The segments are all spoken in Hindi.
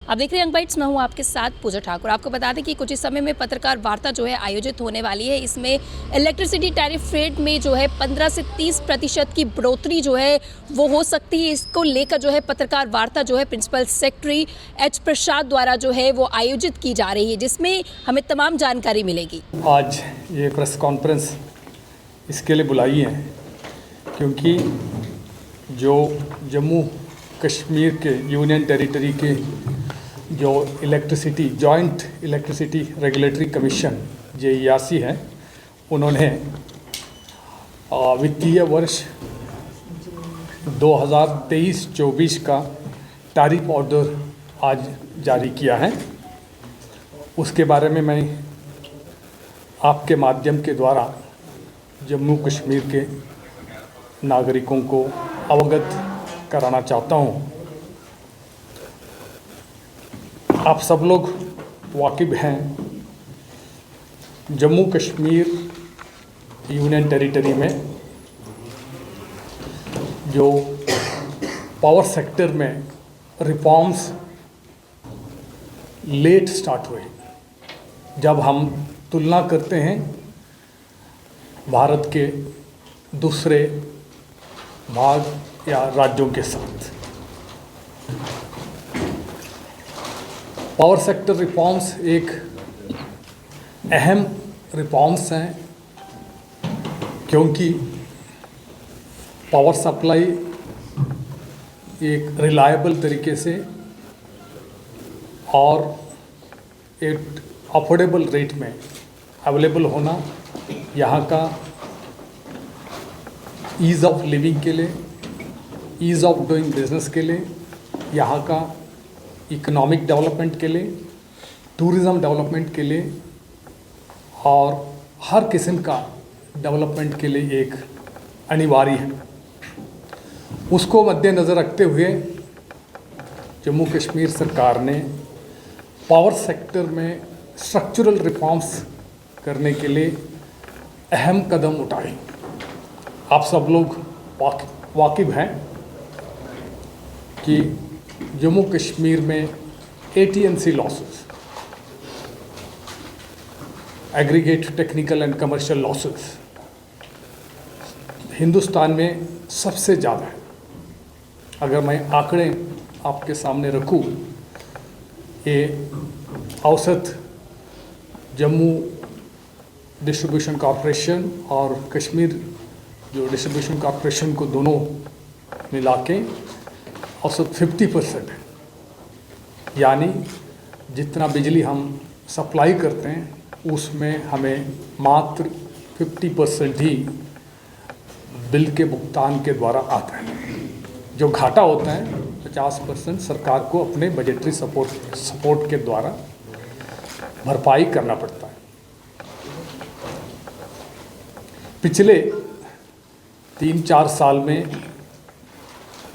आप देख रहे हैं यंग बाइट्स, मैं हूं आपके साथ पूजा ठाकुर। आपको बता दें कि कुछ इस समय में पत्रकार वार्ता जो है आयोजित होने वाली है। इसमें इलेक्ट्रिसिटी टैरिफ रेट में जो है 15 से 30% की बढ़ोतरी जो है वो हो सकती है। इसको लेकर जो है पत्रकार वार्ता जो है प्रिंसिपल सेक्रेटरी एच प्रसाद द्वारा जो है वो आयोजित की जा रही है, जिसमें हमें तमाम जानकारी मिलेगी। आज ये प्रेस कॉन्फ्रेंस इसके लिए बुलाई है क्योंकि जो जम्मू कश्मीर के यूनियन टेरिटरी के जो electricity joint electricity regulatory commission JERC है, उन्होंने वित्तीय वर्ष 2023-24 का टैरिफ ऑर्डर आज जारी किया है। उसके बारे में मैं आपके माध्यम के द्वारा जम्मू कश्मीर के नागरिकों को अवगत कराना चाहता हूँ। आप सब लोग वाकिफ़ हैं, जम्मू कश्मीर यूनियन टेरिटरी में जो पावर सेक्टर में रिफॉर्म्स लेट स्टार्ट हुए। जब हम तुलना करते हैं भारत के दूसरे भाग या राज्यों के साथ, पावर सेक्टर रिफॉर्म्स एक अहम रिफॉर्म्स हैं, क्योंकि पावर सप्लाई एक रिलायबल तरीके से और एक अफोर्डेबल रेट में अवेलेबल होना यहाँ का ईज़ ऑफ लिविंग के लिए, ईज़ ऑफ डूइंग बिजनेस के लिए, यहाँ का इकोनॉमिक डेवलपमेंट के लिए, टूरिज़्म डेवलपमेंट के लिए और हर किस्म का डेवलपमेंट के लिए एक अनिवार्य है। उसको मद्देनज़र रखते हुए जम्मू कश्मीर सरकार ने पावर सेक्टर में स्ट्रक्चरल रिफॉर्म्स करने के लिए अहम कदम उठाए। आप सब लोग वाकिफ़ हैं कि जम्मू कश्मीर में AT&C losses, aggregate technical and commercial losses, Hindustan में सबसे ज़्यादा है। अगर मैं आंकड़े आपके सामने रखूं, ये औसत जम्मू डिस्ट्रीब्यूशन कॉरपोरेशन और कश्मीर जो डिस्ट्रीब्यूशन कॉरपोरेशन को दोनों मिला के औसत 50% है। यानी जितना बिजली हम सप्लाई करते हैं उसमें हमें मात्र 50% ही बिल के भुगतान के द्वारा आता है। जो घाटा होता है 50% सरकार को अपने बजटरी सपोर्ट के द्वारा भरपाई करना पड़ता है। पिछले 3-4 साल में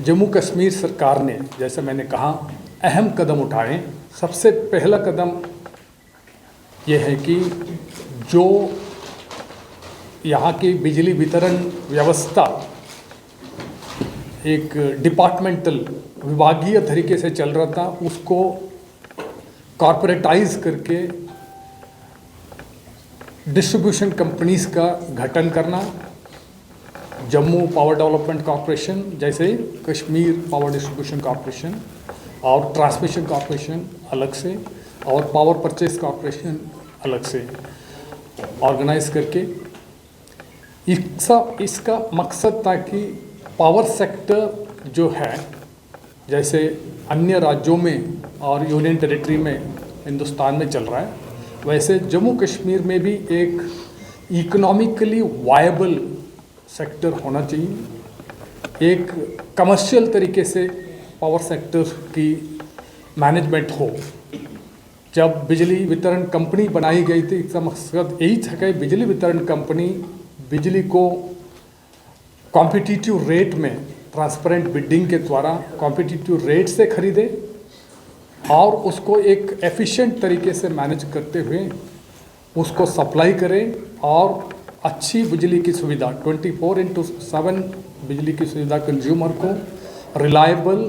जम्मू कश्मीर सरकार ने, जैसे मैंने कहा, अहम कदम उठाए। सबसे पहला कदम यह है कि जो यहाँ की बिजली वितरण व्यवस्था एक डिपार्टमेंटल विभागीय तरीके से चल रहा था, उसको कॉर्पोरेटाइज करके डिस्ट्रीब्यूशन कंपनीज का गठन करना। जम्मू पावर डेवलपमेंट कॉरपोरेशन, जैसे कश्मीर पावर डिस्ट्रीब्यूशन कॉरपोरेशन और ट्रांसमिशन कॉरपोरेशन अलग से और पावर परचेज कॉरपोरेशन अलग से ऑर्गेनाइज करके इसका मकसद था कि पावर सेक्टर जो है, जैसे अन्य राज्यों में और यूनियन टेरिटरी में हिंदुस्तान में चल रहा है, वैसे जम्मू कश्मीर में भी एक इकोनॉमिकली वायबल सेक्टर होना चाहिए। एक कमर्शियल तरीके से पावर सेक्टर की मैनेजमेंट हो। जब बिजली वितरण कंपनी बनाई गई थी, इसका मकसद यही था कि बिजली वितरण कंपनी बिजली को कॉम्पिटिटिव रेट में ट्रांसपेरेंट बिडिंग के द्वारा कॉम्पिटिटिव रेट से खरीदे और उसको एक एफिशिएंट तरीके से मैनेज करते हुए उसको सप्लाई करें और अच्छी बिजली की सुविधा 24/7 बिजली की सुविधा कंज्यूमर को रिलायबल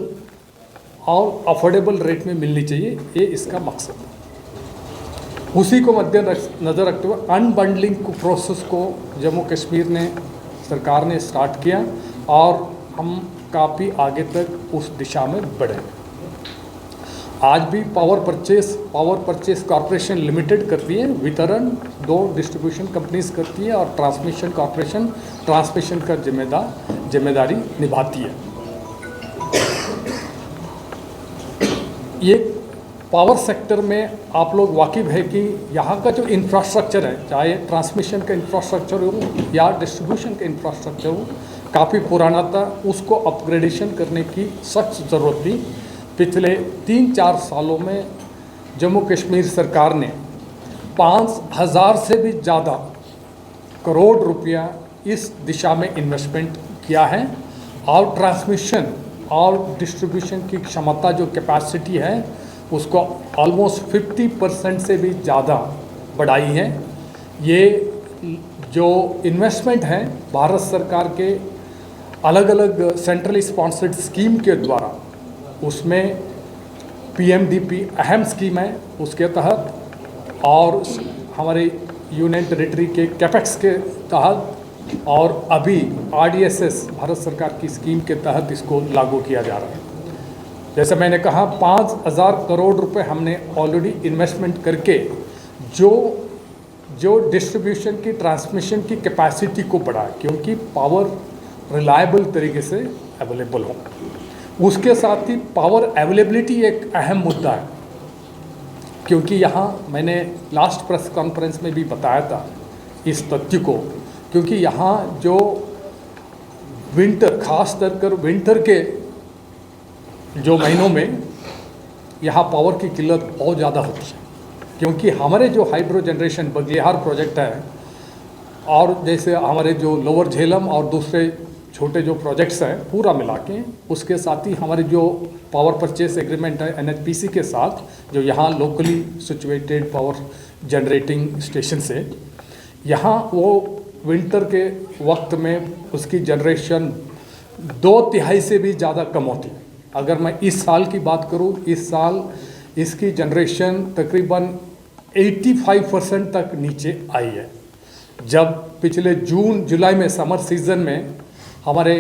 और अफोर्डेबल रेट में मिलनी चाहिए, ये इसका मकसद है। उसी को मद्देनज़र रखते हुए अनबंडलिंग प्रोसेस को जम्मू कश्मीर ने सरकार ने स्टार्ट किया और हम काफ़ी आगे तक उस दिशा में बढ़े। आज भी पावर परचेस कॉरपोरेशन लिमिटेड करती है वितरण, 2 डिस्ट्रीब्यूशन कंपनीज करती है और ट्रांसमिशन कॉरपोरेशन ट्रांसमिशन का जिम्मेदारी निभाती है। ये पावर सेक्टर में आप लोग वाकिफ़ है कि यहाँ का जो इंफ्रास्ट्रक्चर है, चाहे ट्रांसमिशन का इंफ्रास्ट्रक्चर हो या डिस्ट्रीब्यूशन का इंफ्रास्ट्रक्चर हो, काफ़ी पुराना था। उसको अपग्रेडेशन करने की सख्त ज़रूरत थी। पिछले 3-4 सालों में जम्मू कश्मीर सरकार ने 5,000 से भी ज़्यादा करोड़ रुपया इस दिशा में इन्वेस्टमेंट किया है और ट्रांसमिशन और डिस्ट्रीब्यूशन की क्षमता जो कैपेसिटी है उसको ऑलमोस्ट 50% से भी ज़्यादा बढ़ाई है। ये जो इन्वेस्टमेंट है भारत सरकार के अलग अलग सेंट्रली स्पॉन्सर्ड स्कीम के द्वारा, उसमें PMDP अहम स्कीम है उसके तहत, और हमारे यूनियन टेरिटरी के कैपेक्स के तहत, और अभी RDSS भारत सरकार की स्कीम के तहत इसको लागू किया जा रहा है। जैसे मैंने कहा 5,000 करोड़ रुपए हमने ऑलरेडी इन्वेस्टमेंट करके जो डिस्ट्रीब्यूशन की ट्रांसमिशन की कैपेसिटी को बढ़ाए, क्योंकि पावर रिलायबल तरीके से अवेलेबल हो। उसके साथ ही पावर अवेलेबिलिटी एक अहम मुद्दा है, क्योंकि यहाँ मैंने लास्ट प्रेस कॉन्फ्रेंस में भी बताया था इस तथ्य को, क्योंकि यहाँ जो विंटर, खास कर विंटर के जो महीनों में यहाँ पावर की किल्लत बहुत ज़्यादा होती है, क्योंकि हमारे जो हाइड्रो जनरेशन बगलिहार प्रोजेक्ट है और जैसे हमारे जो लोअर झेलम और दूसरे छोटे जो प्रोजेक्ट्स हैं पूरा मिला के, उसके साथ ही हमारे जो पावर परचेस एग्रीमेंट है NHPC के साथ, जो यहाँ locally situated power generating station से, यहाँ वो विंटर के वक्त में उसकी जनरेशन 2/3 से भी ज़्यादा कम होती है। अगर मैं इस साल की बात करूँ, इस साल इसकी जनरेशन तकरीबन 85% तक नीचे आई है। जब पिछले जून जुलाई में समर सीज़न में हमारे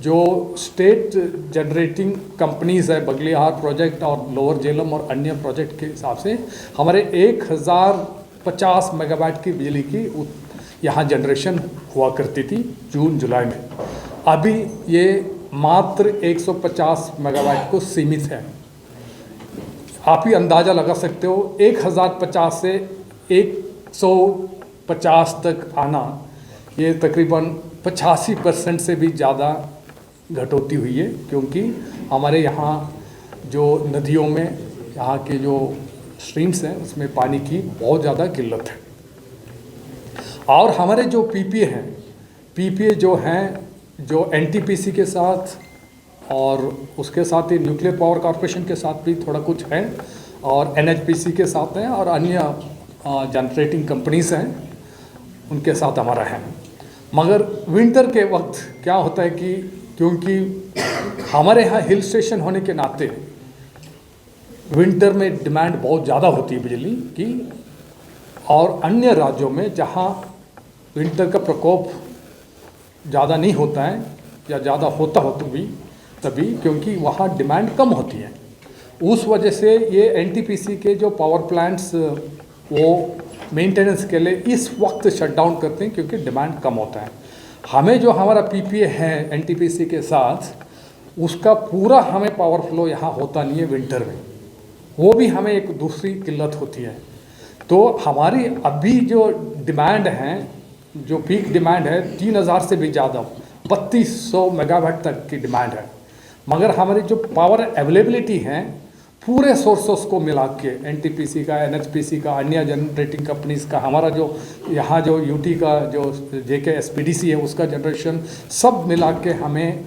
जो स्टेट जनरेटिंग कंपनीज़ है बगलिहार प्रोजेक्ट और लोअर झेलम और अन्य प्रोजेक्ट के हिसाब से हमारे 1050 मेगावाट की बिजली की यहाँ जनरेशन हुआ करती थी जून जुलाई में। अभी ये मात्र 150 मेगावाट को सीमित है। आप ही अंदाज़ा लगा सकते हो 1050 से 150 तक आना, ये तकरीबन 85% से भी ज़्यादा घटोती हुई है, क्योंकि हमारे यहाँ जो नदियों में यहाँ के जो स्ट्रीम्स हैं उसमें पानी की बहुत ज़्यादा किल्लत है। और हमारे जो PPA जो हैं, जो NTPC के साथ और उसके साथ ही न्यूक्लियर पावर कॉरपोरेशन के साथ भी थोड़ा कुछ है, और NHPC के साथ हैं, और अन्य जनरेटिंग कंपनीज़ हैं उनके साथ हमारा है। मगर विंटर के वक्त क्या होता है कि क्योंकि हमारे यहाँ हिल स्टेशन होने के नाते विंटर में डिमांड बहुत ज़्यादा होती है बिजली की, और अन्य राज्यों में जहाँ विंटर का प्रकोप ज़्यादा नहीं होता है या ज़्यादा होता हो तो भी तभी, क्योंकि वहाँ डिमांड कम होती है। उस वजह से ये NTPC के जो पावर प्लांट्स वो मेंटेनेंस के लिए इस वक्त शट डाउन करते हैं, क्योंकि डिमांड कम होता है। हमें जो हमारा PPA है NTPC के साथ, उसका पूरा हमें पावर फ्लो यहाँ होता नहीं है विंटर में, वो भी हमें एक दूसरी किल्लत होती है। तो हमारी अभी जो डिमांड है, जो पीक डिमांड है 3000 से भी ज़्यादा 3200 मेगावाट तक की डिमांड है। मगर हमारी जो पावर अवेलेबिलिटी है पूरे सोर्सेस को मिला के, NTPC का, NHPC का, अन्य जनरेटिंग कंपनीज़ का, हमारा जो यहाँ जो UT का जो JK SPDC है उसका जनरेशन सब मिला के हमें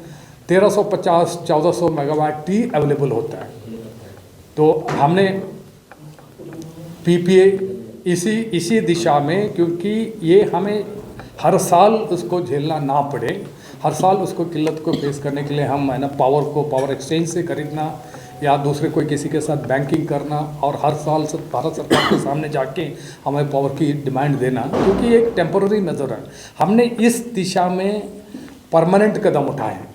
1350-1400 मेगावाट ही अवेलेबल होता है। तो हमने PPA इसी दिशा में, क्योंकि ये हमें हर साल उसको झेलना ना पड़े, हर साल उसको किल्लत को फेस करने के लिए हम है ना पावर एक्सचेंज से खरीदना या दूसरे कोई किसी के साथ बैंकिंग करना और हर साल भारत सरकार के सामने जाके हमें पावर की डिमांड देना, क्योंकि ये एक टेम्पररी मेजर है। हमने इस दिशा में परमानेंट कदम उठाए हैं।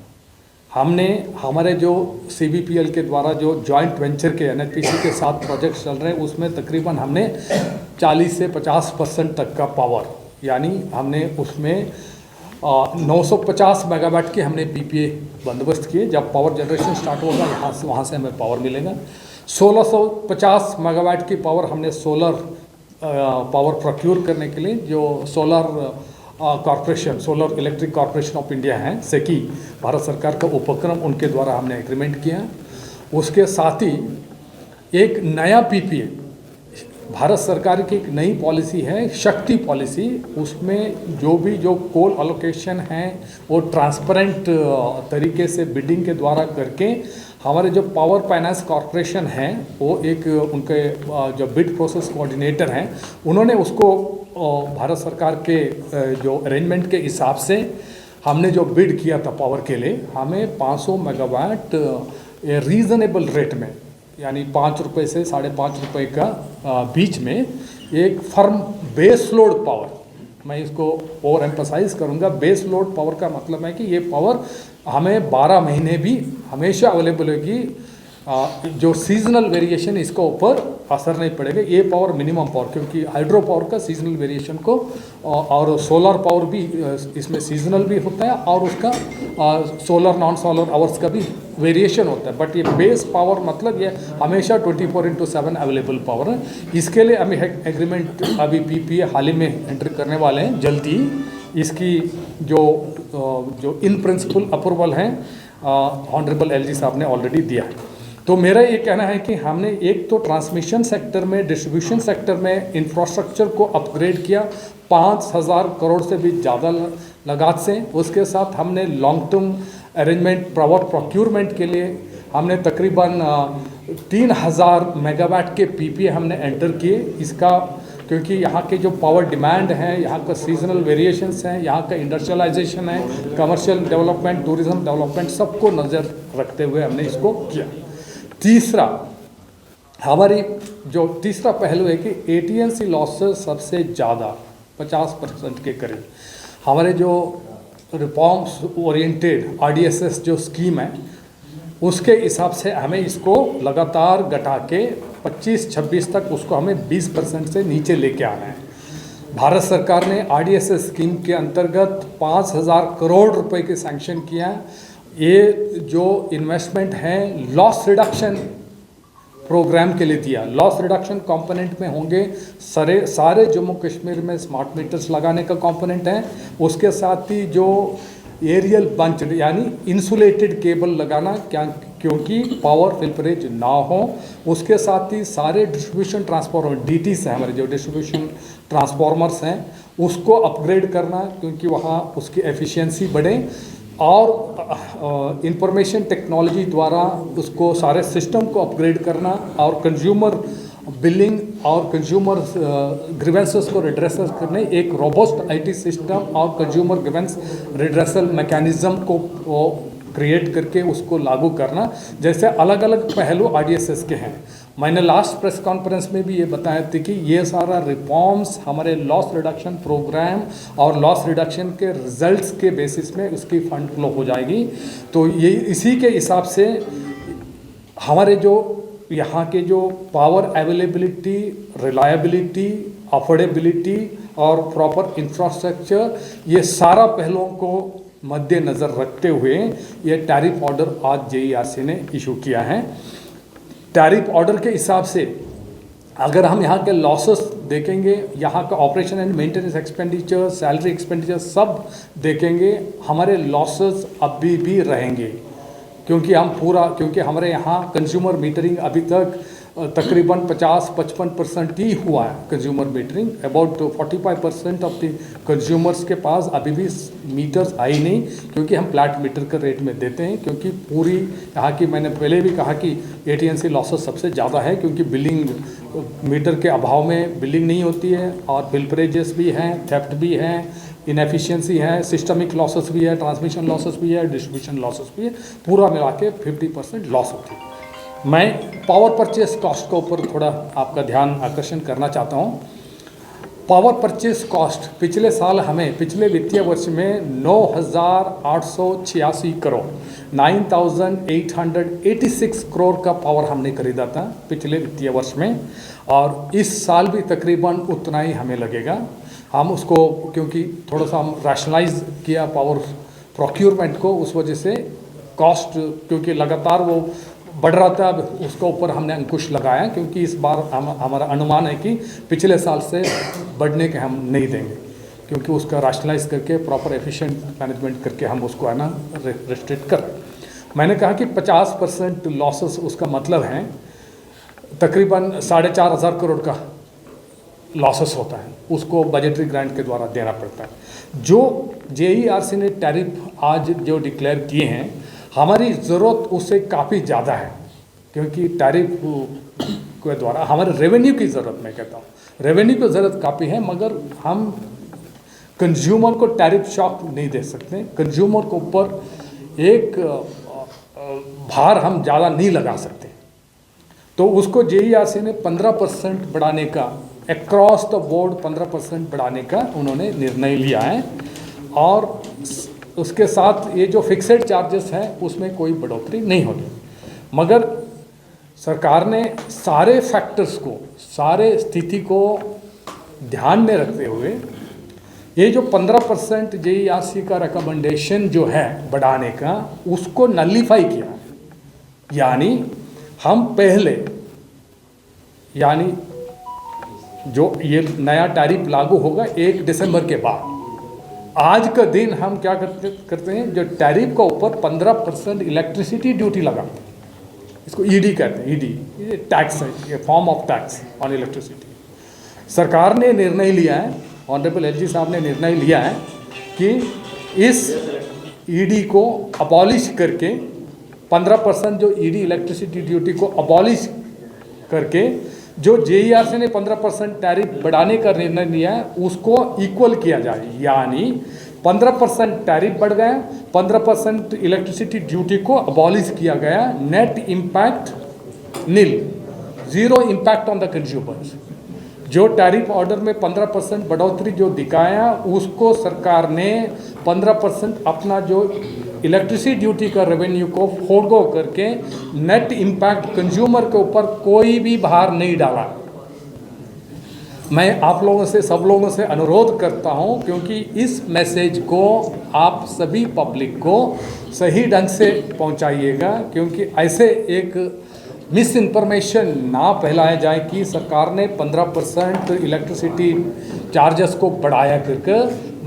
हमने हमारे जो CBPL के द्वारा जो जॉइंट वेंचर के NHPC के साथ प्रोजेक्ट्स चल रहे हैं, उसमें तकरीबन हमने 40 से 50% तक का पावर, यानी हमने उसमें 950 मेगावाट के हमने PPA बंदोबस्त किए। जब पावर जनरेशन स्टार्ट होगा यहाँ से वहाँ से हमें पावर मिलेगा। 1650 मेगावाट की पावर हमने सोलर पावर प्रोक्योर करने के लिए जो solar corporation, solar electric corporation of India है, सेकी, भारत सरकार का उपक्रम, उनके द्वारा हमने एग्रीमेंट किया। उसके साथ ही एक नया PPA, भारत सरकार की एक नई पॉलिसी है शक्ति पॉलिसी, उसमें जो कोल अलोकेशन है वो ट्रांसपेरेंट तरीके से बिडिंग के द्वारा करके हमारे जो पावर फाइनेंस कॉरपोरेशन है, वो एक उनके जो बिड प्रोसेस कोऑर्डिनेटर हैं, उन्होंने उसको भारत सरकार के जो अरेंजमेंट के हिसाब से हमने जो बिड किया था पावर के लिए, हमें 500 मेगावाट रीज़नेबल रेट में, यानी 5 रुपये से 5.5 रुपये का बीच में एक फर्म बेस लोड पावर, मैं इसको और एम्फसाइज करूँगा, बेस लोड पावर का मतलब है कि ये पावर हमें 12 महीने भी हमेशा अवेलेबल होगी। जो सीजनल वेरिएशन इसके ऊपर असर नहीं पड़ेगा। ये पावर मिनिमम पावर, क्योंकि हाइड्रो पावर का सीजनल वेरिएशन को और सोलर पावर भी इसमें सीजनल भी होता है और उसका सोलर नॉन सोलर आवर्स का भी वेरिएशन होता है। बट ये बेस पावर मतलब ये हमेशा 24/7 अवेलेबल पावर है। इसके लिए हम एग्रीमेंट अभी PPA हाल ही में एंटर करने वाले हैं जल्दी ही। इसकी जो इन प्रिंसिपल अप्रूवल हैं ऑनरेबल LG साहब ने ऑलरेडी दिया है। तो मेरा ये कहना है कि हमने एक तो ट्रांसमिशन सेक्टर में, डिस्ट्रीब्यूशन सेक्टर में इंफ्रास्ट्रक्चर को अपग्रेड किया 5000 करोड़ से भी ज़्यादा लागत से। उसके साथ हमने long term arrangement power procurement के लिए हमने तकरीबन 3000 मेगावाट के PPA हमने एंटर किए। इसका क्योंकि यहाँ के जो पावर डिमांड है, यहाँ का सीजनल वेरिएशंस हैं, यहाँ का इंडस्ट्रियलाइजेशन है, कमर्शियल डेवलपमेंट, टूरिज्म डेवलपमेंट, सबको नज़र रखते हुए हमने इसको किया। तीसरा, हमारी जो तीसरा पहलू है कि AT&C लॉसेस सबसे ज़्यादा 50% के करीब हमारे जो रिफॉर्म्स ओरिएंटेड RDSS जो स्कीम है उसके हिसाब से हमें इसको लगातार घटा के 25-26 तक उसको हमें 20% से नीचे लेके आना है। भारत सरकार ने RDSS स्कीम के अंतर्गत 5000 करोड़ रुपए के सैंक्शन किया। ये जो इन्वेस्टमेंट है लॉस रिडक्शन प्रोग्राम के लिए दिया। लॉस रिडक्शन कंपोनेंट में होंगे सारे जम्मू कश्मीर में स्मार्ट मीटर्स लगाने का कंपोनेंट है। उसके साथ ही जो एरियल बंच यानी इंसुलेटेड केबल लगाना, क्योंकि पावर फिल्परेज ना हो। उसके साथ ही सारे डिस्ट्रीब्यूशन ट्रांसफार्मर DTs हैं, हमारे जो डिस्ट्रीब्यूशन ट्रांसफार्मर्स हैं, उसको अपग्रेड करना, क्योंकि वहाँ उसकी एफिशिएंसी बढ़े। और इंफॉर्मेशन टेक्नोलॉजी द्वारा उसको सारे सिस्टम को अपग्रेड करना और कंज्यूमर बिलिंग और कंज्यूमर ग्रीवेंसेस को रिड्रेसल करने एक रोबस्ट IT सिस्टम और कंज्यूमर ग्रीवेंस रिड्रेसल मैकेनिज्म को क्रिएट करके उसको लागू करना, जैसे अलग अलग पहलू RDSS के हैं। मैंने लास्ट प्रेस कॉन्फ्रेंस में भी ये बताया था कि ये सारा रिफॉर्म्स हमारे लॉस रिडक्शन प्रोग्राम और लॉस रिडक्शन के रिजल्ट्स के बेसिस में उसकी फंड फ्लो हो जाएगी। तो ये इसी के हिसाब से हमारे जो यहाँ के जो पावर अवेलेबिलिटी, रिलायबिलिटी, अफोर्डेबिलिटी और प्रॉपर इंफ्रास्ट्रक्चर, ये सारा पहलुओं को मद्देनज़र रखते हुए ये टैरिफ ऑर्डर आज JERC ने इशू किया है। टैरिफ ऑर्डर के हिसाब से अगर हम यहाँ के लॉसेस देखेंगे, यहाँ का operation and maintenance expenditure, salary expenditure सब देखेंगे, हमारे लॉसेस अभी भी रहेंगे, क्योंकि हमारे यहाँ कंज्यूमर मीटरिंग अभी तक तकरीबन 50-55% ही हुआ है। Consumer metering about 45% of the consumers के पास अभी भी मीटर्स आई नहीं, क्योंकि हम फ्लैट मीटर के रेट में देते हैं। क्योंकि पूरी यहाँ की, मैंने पहले भी कहा कि AT&C लॉसेस सबसे ज़्यादा है, क्योंकि बिलिंग मीटर के अभाव में बिलिंग नहीं होती है और बिलपरेजेस भी हैं, थेफ्ट भी हैं, इनएफिशिएंसी है, सिस्टमिक लॉसेस भी है, ट्रांसमिशन लॉसेस भी है, डिस्ट्रीब्यूशन लॉसेस भी है, पूरा मिला के 50% लॉस होती है। मैं पावर परचेस कॉस्ट के ऊपर थोड़ा आपका ध्यान आकर्षण करना चाहता हूँ। पावर परचेस कॉस्ट पिछले साल हमें पिछले वित्तीय वर्ष में 9,886 करोड़ 9,886 करोड़ का पावर हमने खरीदा था पिछले वित्तीय वर्ष में, और इस साल भी तकरीबन उतना ही हमें लगेगा। हम उसको क्योंकि थोड़ा सा हम रैशनलाइज किया पावर प्रोक्योरमेंट को, उस वजह से कॉस्ट क्योंकि लगातार वो बढ़ रहा था, अब उसके ऊपर हमने अंकुश लगाया, क्योंकि इस बार हमारा अनुमान है कि पिछले साल से बढ़ने के हम नहीं देंगे, क्योंकि उसका रैशनलाइज करके प्रॉपर एफिशिएंट मैनेजमेंट करके हम उसको है ना रिस्ट्रिक्ट कर। मैंने कहा कि 50% लॉसेस, उसका मतलब है तकरीबन 4,500 करोड़ का लॉसेस होता है, उसको बजटरी ग्रांट के द्वारा देना पड़ता है। जो JERC ने टैरिफ आज जो डिक्लेयर किए हैं, हमारी ज़रूरत उससे काफ़ी ज़्यादा है, क्योंकि टैरिफ के द्वारा हमारे रेवेन्यू की ज़रूरत, मैं कहता हूँ रेवेन्यू की ज़रूरत काफ़ी है, मगर हम कंज्यूमर को टैरिफ शॉक नहीं दे सकते। कंज्यूमर के ऊपर एक भार हम ज़्यादा नहीं लगा सकते, तो उसको JERC ने 15% बढ़ाने का, अक्रॉस द बोर्ड 15% बढ़ाने का उन्होंने निर्णय लिया है, और उसके साथ ये जो फिक्सेड चार्जेस हैं उसमें कोई बढ़ोतरी नहीं होगी। मगर सरकार ने सारे फैक्टर्स को, सारे स्थिति को ध्यान में रखते हुए ये जो 15% JERC का रिकमेंडेशन जो है बढ़ाने का, उसको नलीफाई किया। यानी हम पहले, यानी जो ये नया टैरिफ लागू होगा 1 दिसंबर के बाद, आज का दिन हम क्या करते हैं, जो टैरिफ का ऊपर 15% इलेक्ट्रिसिटी ड्यूटी लगाते हैं, इसको ED कहते हैं। ED ये टैक्स है, ये form of tax on electricity. सरकार ने निर्णय लिया है, ऑनरेबल LG साहब ने निर्णय लिया है कि इस ED को अबॉलिश करके 15% जो ED इलेक्ट्रिसिटी ड्यूटी को अबॉलिश करके जो JERC ने 15% टैरिफ बढ़ाने का निर्णय लिया है उसको इक्वल किया जाए। यानी 15% टैरिफ बढ़ गया, 15% इलेक्ट्रिसिटी ड्यूटी को अबॉलिश किया गया, net impact nil, zero impact on the consumers. जो टैरिफ ऑर्डर में 15% बढ़ोतरी जो दिखाया, उसको सरकार ने 15% अपना जो इलेक्ट्रिसिटी ड्यूटी का रेवेन्यू को फोरगो करके नेट इम्पैक्ट कंज्यूमर के ऊपर कोई भी भार नहीं डाला। मैं आप लोगों से, सब लोगों से अनुरोध करता हूं, क्योंकि इस मैसेज को आप सभी पब्लिक को सही ढंग से पहुंचाइएगा, क्योंकि ऐसे एक मिस इन्फॉर्मेशन ना फैलाया जाए कि सरकार ने 15% इलेक्ट्रिसिटी चार्जेस को बढ़ाया करके,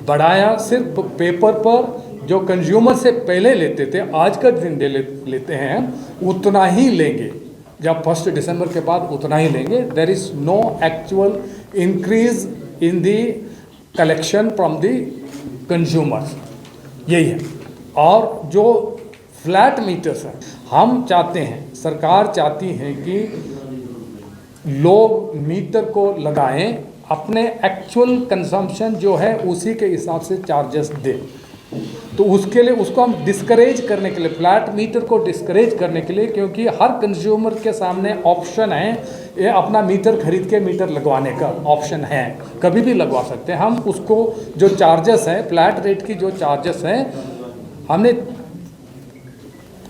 बढ़ाया सिर्फ पेपर पर, जो कंज्यूमर से पहले लेते थे आज का दिन लेते हैं उतना ही लेंगे, जब 1 दिसंबर के बाद उतना ही लेंगे। There is no actual increase in the collection from the consumers, यही है। और जो फ्लैट मीटर्स हैं, हम चाहते हैं, सरकार चाहती है कि लोग मीटर को लगाएं, अपने एक्चुअल कंजम्पशन जो है उसी के हिसाब से चार्जेस दें। तो उसके लिए, उसको हम डिस्करेज करने के लिए, फ्लैट मीटर को डिस्करेज करने के लिए, क्योंकि हर कंज्यूमर के सामने ऑप्शन है, ये अपना मीटर खरीद के मीटर लगवाने का ऑप्शन है, कभी भी लगवा सकते हैं। हम उसको जो चार्जेस है, फ्लैट रेट की जो चार्जेस हैं, हमने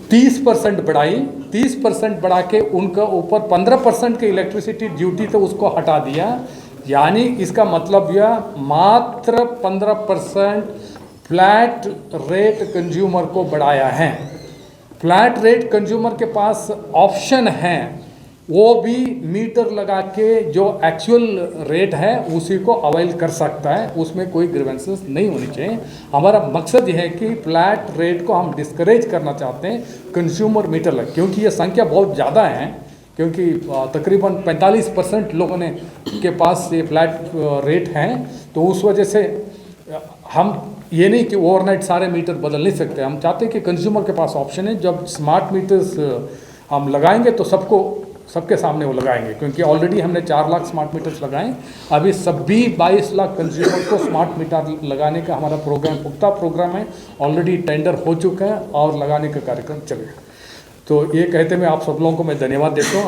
30% बढ़ाई, 30% बढ़ा के उनका ऊपर 15% की इलेक्ट्रिसिटी ड्यूटी तो उसको हटा दिया। यानी इसका मतलब यह मात्र 15% फ्लैट रेट कंज्यूमर को बढ़ाया है। फ्लैट रेट कंज्यूमर के पास ऑप्शन है, वो भी मीटर लगा के जो एक्चुअल रेट है उसी को अवेल कर सकता है, उसमें कोई ग्रीवेंसेस नहीं होनी चाहिए। हमारा मकसद यह है कि फ्लैट रेट को हम डिस्करेज करना चाहते हैं, कंज्यूमर मीटर लग, क्योंकि ये संख्या बहुत ज़्यादा है, क्योंकि तकरीबन 45% लोगों ने के पास ये फ्लैट रेट हैं। तो उस वजह से हम ये नहीं कि ओवरनाइट सारे मीटर बदल नहीं सकते। हम चाहते हैं कि कंज्यूमर के पास ऑप्शन है। जब स्मार्ट मीटर्स हम लगाएंगे तो सबके सामने वो लगाएंगे, क्योंकि ऑलरेडी हमने 4 लाख स्मार्ट मीटर्स लगाए। अभी सभी 22 लाख कंज्यूमर को स्मार्ट मीटर लगाने का हमारा प्रोग्राम, पुख्ता प्रोग्राम है, ऑलरेडी टेंडर हो चुका है और लगाने का कार्यक्रम चलेगा। तो ये कहते मैं आप सब लोगों को मैं धन्यवाद देता हूँ।